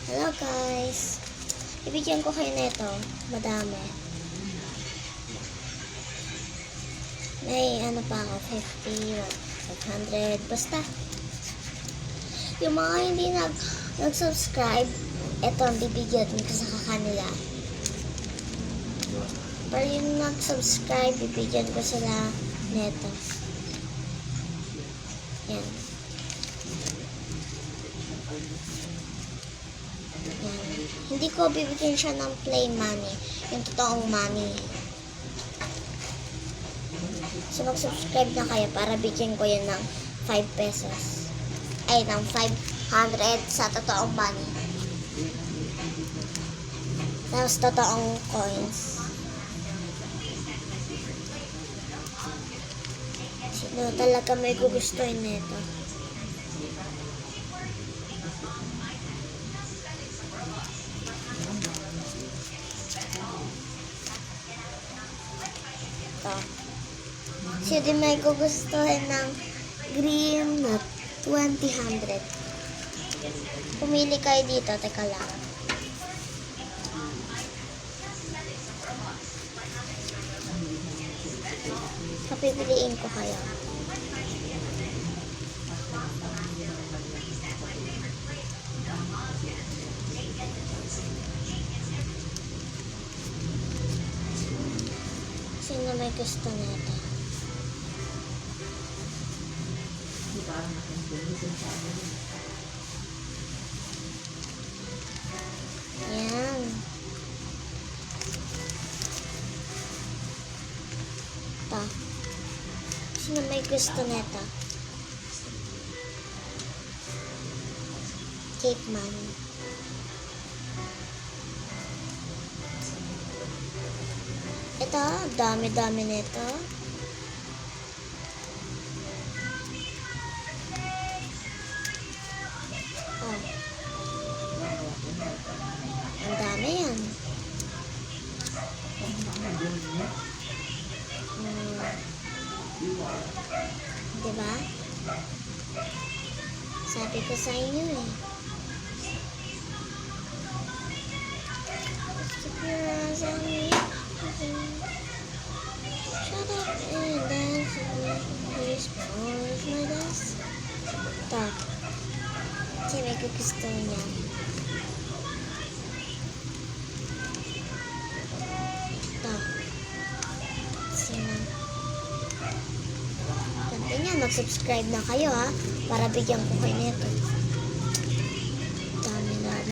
Hello guys. Ibigyan ko kayo nito. Madami. May ano pa ako, 50, 500, basta. Yung mga hindi nag-subscribe, ito ang bibigyan ko sa kanila. Pero yung nag-subscribe, bibigyan ko sila neto. Yan. Yan. Hindi ko bibigyan siya ng play money. Yung totoong money. So, mag-subscribe na kayo para bigyan ko yan ng 5 pesos. Ay, ng 500 sa totoong money. Tapos, totoong coins. Sino talaga may gugustuhin nito? Ito. Sino din may gugustuhin ng green na 2000? Pumili kayo dito. Teka lang. Papipiliin ko kayo. Sino may gusto nito? Yan. Ito. Sino may gusto nito? Cake man. Ito, dami-dami nito. Oh. Ang dami yan. Diba? Sabi ko sa inyo eh. Shut up and dance with me. My dance. Ito. Kasi may gusto niya. Ito. Sino? Ganda niya. Mag-subscribe na kayo ha. Para bigyan ko kayo nito.